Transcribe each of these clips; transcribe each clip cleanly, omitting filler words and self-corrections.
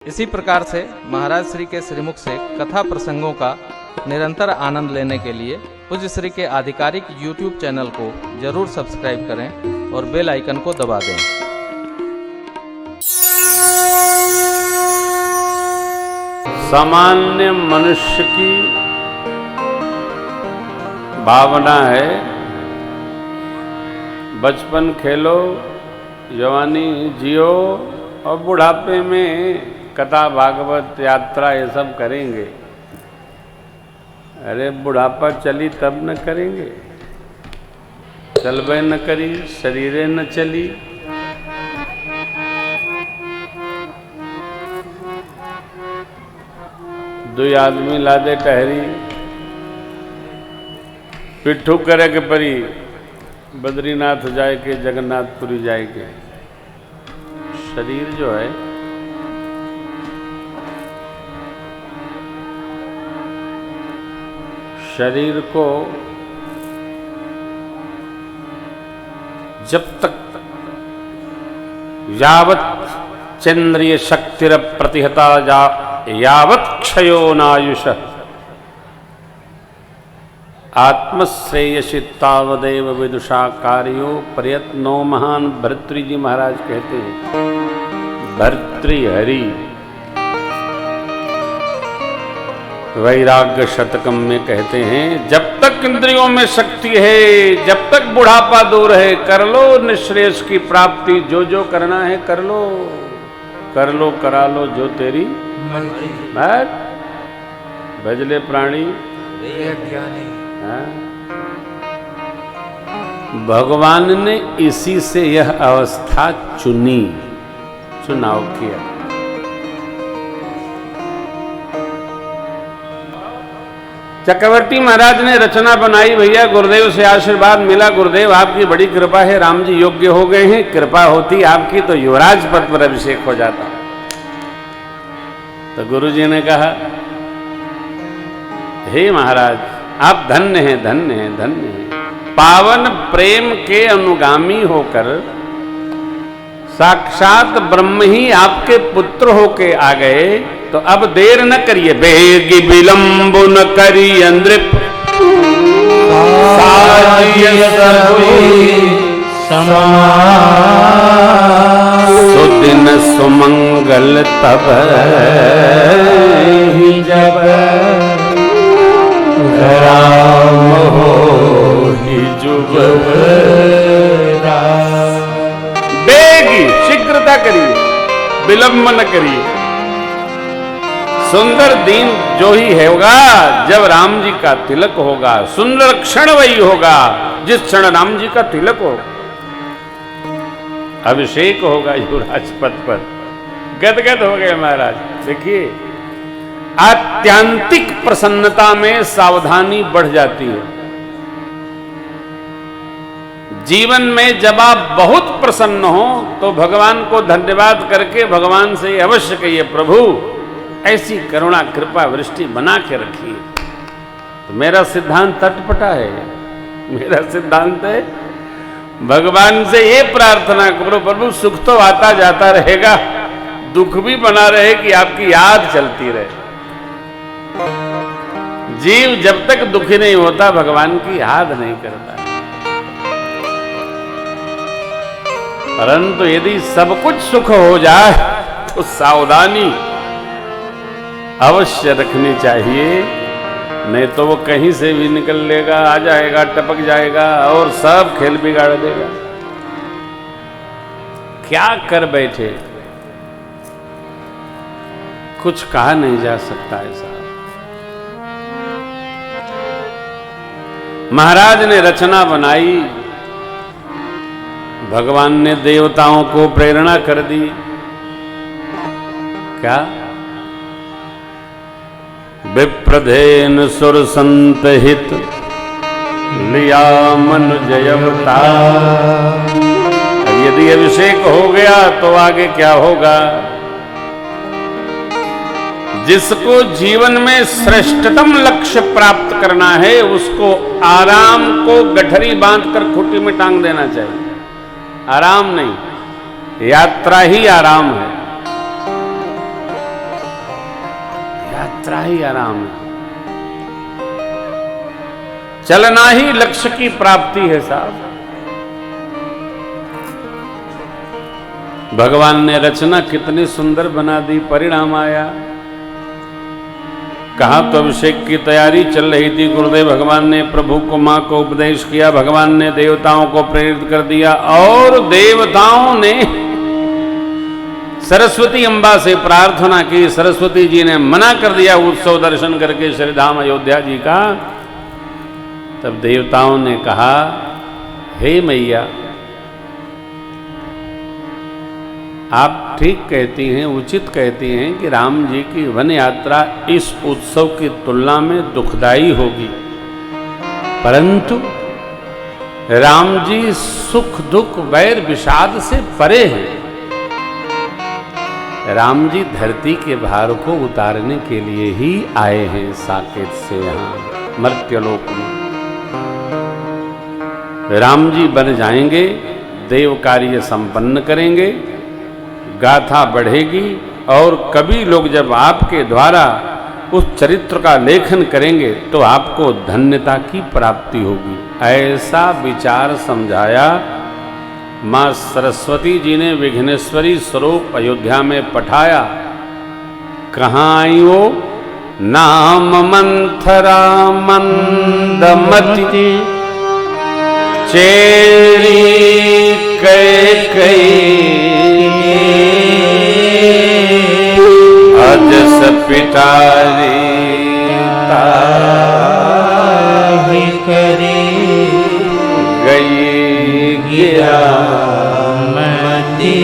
इसी प्रकार से महाराज श्री के श्रीमुख से कथा प्रसंगों का निरंतर आनंद लेने के लिए पूज्य श्री के आधिकारिक YouTube चैनल को जरूर सब्सक्राइब करें और बेल आइकन को दबा दें। सामान्य मनुष्य की भावना है बचपन खेलो, जवानी जियो और बुढ़ापे में कथा भागवत यात्रा ये सब करेंगे। अरे बुढ़ापा चली तब न करेंगे, चलबे न करी शरीरे न चली। दो आदमी लादे टहरी, पिट्ठू करे के परी बद्रीनाथ जाए के जगन्नाथपुरी जाए के। शरीर जो है शरीर को जब तक यावत चंद्रिय शक्तिर प्रतिहता यावत क्षयो नायुष आत्मश्रेयसी तावदेव विदुषा कार्यो प्रयत्नो महान। भर्तृ जी महाराज कहते हैं, भर्तृहरि वैराग्य शतकम में कहते हैं, जब तक इंद्रियों में शक्ति है, जब तक बुढ़ापा दूर है, कर लो निश्रेयस की प्राप्ति। जो जो करना है कर लो, कर लो करा लो जो तेरी भजले प्राणी ज्ञानी। भगवान ने इसी से यह अवस्था चुनी, चुनाव किया। चक्रवर्ती महाराज ने रचना बनाई, भैया गुरुदेव से आशीर्वाद मिला, गुरुदेव आपकी बड़ी कृपा है, राम जी योग्य हो गए हैं, कृपा होती आपकी तो युवराज पद पर अभिषेक हो जाता। तो गुरु जी ने कहा, हे महाराज आप धन्य हैं, धन्य हैं, धन्य हैं। पावन प्रेम के अनुगामी होकर साक्षात ब्रह्म ही आपके पुत्र होके आ गए, तो अब देर न करिए, बेगी विलंब न करिए नृप सुदिन सुमंगल तब ही जब राम हो ही जुग। बेगी शीघ्रता करिए, विलंब न करिए। सुंदर दिन जो ही होगा जब राम जी का तिलक होगा, सुंदर क्षण वही होगा जिस क्षण राम जी का तिलक होगा, अभिषेक होगा युवराज पद पर। गदगद हो गए महाराज। देखिए आत्यांतिक प्रसन्नता में सावधानी बढ़ जाती है। जीवन में जब आप बहुत प्रसन्न हो तो भगवान को धन्यवाद करके भगवान से अवश्य कहिए, प्रभु ऐसी करुणा कृपा वृष्टि बना के रखिए। तो मेरा सिद्धांत तटपटा है, मेरा सिद्धांत है भगवान से ये प्रार्थना करो, प्रभु सुख तो आता जाता रहेगा, दुख भी बना रहे कि आपकी याद चलती रहे। जीव जब तक दुखी नहीं होता भगवान की याद नहीं करता। परंतु यदि सब कुछ सुख हो जाए तो सावधानी अवश्य रखनी चाहिए, नहीं तो वो कहीं से भी निकल लेगा, आ जाएगा, टपक जाएगा और सब खेल बिगाड़ देगा। क्या कर बैठे कुछ कहा नहीं जा सकता ऐसा। महाराज ने रचना बनाई, भगवान ने देवताओं को प्रेरणा कर दी। क्या? विप्रधेन सुर संत हित लिया मनुजय अवतार। यदि अभिषेक हो गया तो आगे क्या होगा? जिसको जीवन में श्रेष्ठतम लक्ष्य प्राप्त करना है उसको आराम को गठरी बांधकर खूंटी में टांग देना चाहिए। आराम नहीं, यात्रा ही आराम है। यात्रा ही आराम है, चलना ही लक्ष्य की प्राप्ति है साहब। भगवान ने रचना कितनी सुंदर बना दी, परिणाम आया। कहा तो अभिषेक की तैयारी चल रही थी, गुरुदेव भगवान ने प्रभु को मां को उपदेश किया, भगवान ने देवताओं को प्रेरित कर दिया और देवताओं ने सरस्वती अम्बा से प्रार्थना की। सरस्वती जी ने मना कर दिया उत्सव दर्शन करके श्री धाम अयोध्या जी का। तब देवताओं ने कहा, हे मैया, आप ठीक कहती हैं, उचित कहती हैं कि राम जी की वन यात्रा इस उत्सव की तुलना में दुखदाई होगी, परंतु राम जी सुख दुख वैर विषाद से परे हैं। राम जी धरती के भार को उतारने के लिए ही आए हैं साकेत से यहां मर्त्यलोक में। राम जी बन जाएंगे, देव कार्य संपन्न करेंगे, गाथा बढ़ेगी और कवि लोग जब आपके द्वारा उस चरित्र का लेखन करेंगे तो आपको धन्यता की प्राप्ति होगी। ऐसा विचार समझाया। मां सरस्वती जी ने विघ्नेश्वरी स्वरूप अयोध्या में पठाया। कहाँ आई वो? नाम मंथरा मंदमती चेरी कैकेयी अजस पिटारी ताहि करी गई गिरा मती।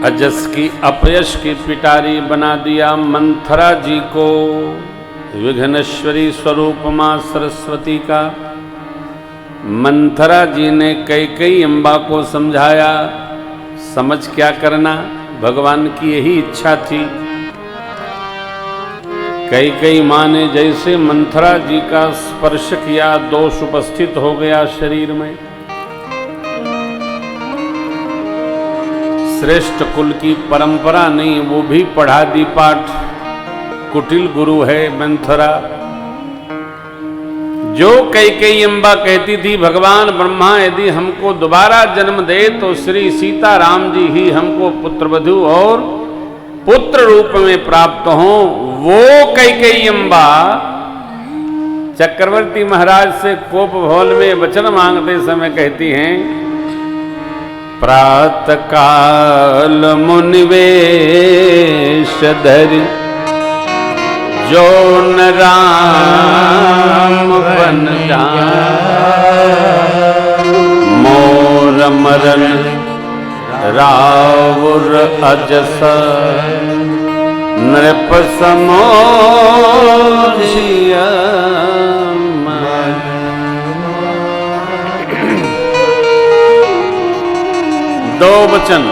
अजस की अपयश की पिटारी बना दिया मंथरा जी को। विघ्नेश्वरी स्वरूप मां सरस्वती का मंथरा जी ने कैकेयी अम्बा को समझाया, समझ क्या करना, भगवान की यही इच्छा थी। कैकेयी मां ने जैसे मंथरा जी का स्पर्श किया, दोष उपस्थित हो गया शरीर में। श्रेष्ठ कुल की परंपरा नहीं, वो भी पढ़ा दी पाठ। कुटिल गुरु है मंथरा। जो कैकेयी अम्बा कहती थी, भगवान ब्रह्मा यदि हमको दोबारा जन्म दे तो श्री सीताराम जी ही हमको पुत्रवधू और पुत्र रूप में प्राप्त हों, वो कैकेयी अम्बा चक्रवर्ती महाराज से कोप भोल में वचन मांगते समय कहती हैं, प्रातः काल मुनिवेश धरि जो न राम बन मोर मरन रावुर अजस नृप समोजिया। दो वचन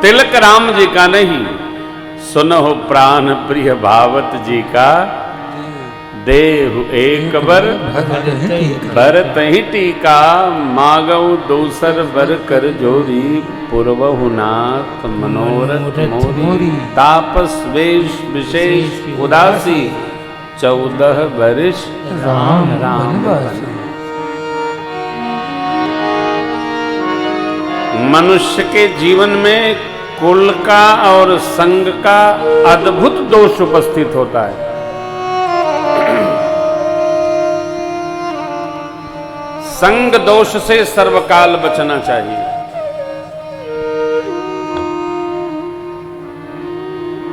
तिलक राम जी का नहीं, सुनो प्राण प्रिय भावत जी का। देहु एक बर भरत ही टीका, मागऊ दूसर बर कर जोरी। पूर्वहु नाथ मनोरथ मोरी, तापस वेश विशेष उदासी। 14 वर्ष राम राम बने। मनुष्य के जीवन में कुल का और संग का अद्भुत दोष उपस्थित होता है। संग दोष से सर्वकाल बचना चाहिए।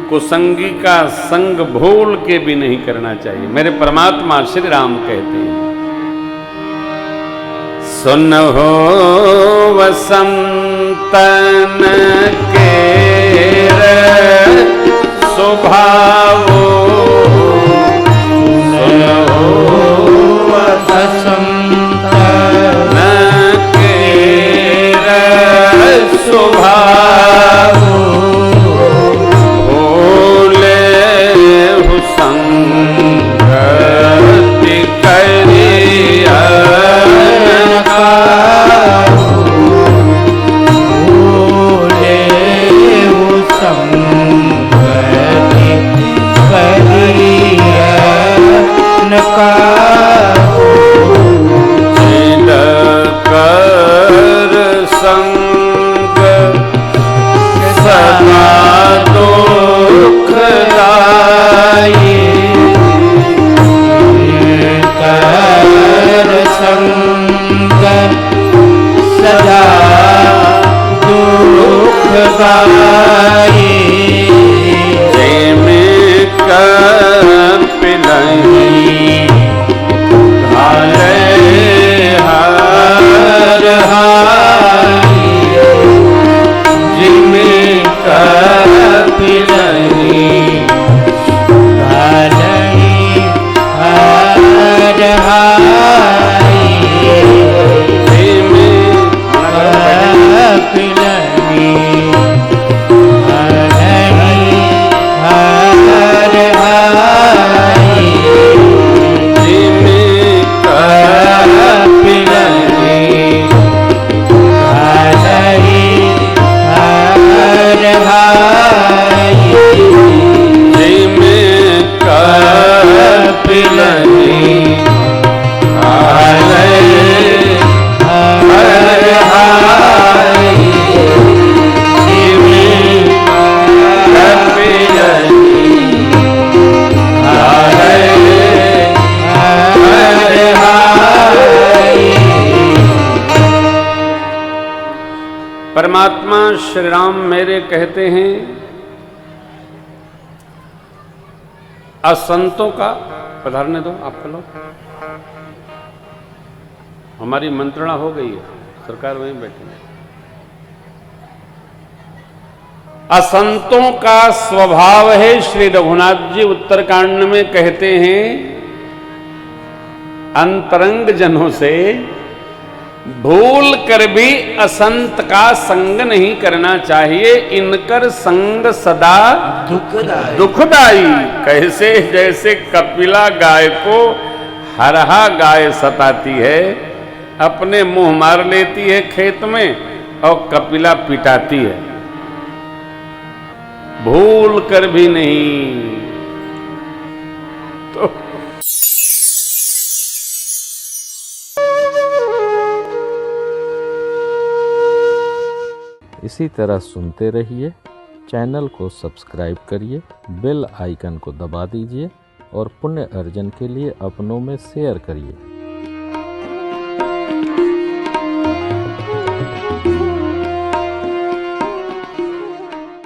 कुसंगी का संग भूल के भी नहीं करना चाहिए। मेरे परमात्मा श्री राम कहते हैं, सुनहो वसंतन के स्वभावो, सुनहो वसंतन के स्वभावो। भोले हुसंगति करिया संग सदा दुख गाए। में कपिलहि घाले हर हाय। जिमें कपिलहि घाले हर हाय। जिमें कपिलहि परमात्मा श्री राम मेरे कहते हैं, असंतों का पधारने दो, आप लो। हमारी मंत्रणा हो गई है, सरकार वहीं बैठी है। असंतों का स्वभाव है, श्री रघुनाथ जी उत्तरकांड में कहते हैं, अंतरंग जनों से भूल कर भी असंत का संग नहीं करना चाहिए। इनकर संग सदा दुखदाई। कैसे? जैसे कपिला गाय को हरहा गाय सताती है, अपने मुंह मार लेती है खेत में और कपिला पिटाती है, भूल कर भी नहीं। तो इसी तरह सुनते रहिए। चैनल को सब्सक्राइब करिए, बेल आइकन को दबा दीजिए और पुण्य अर्जन के लिए अपनों में शेयर करिए।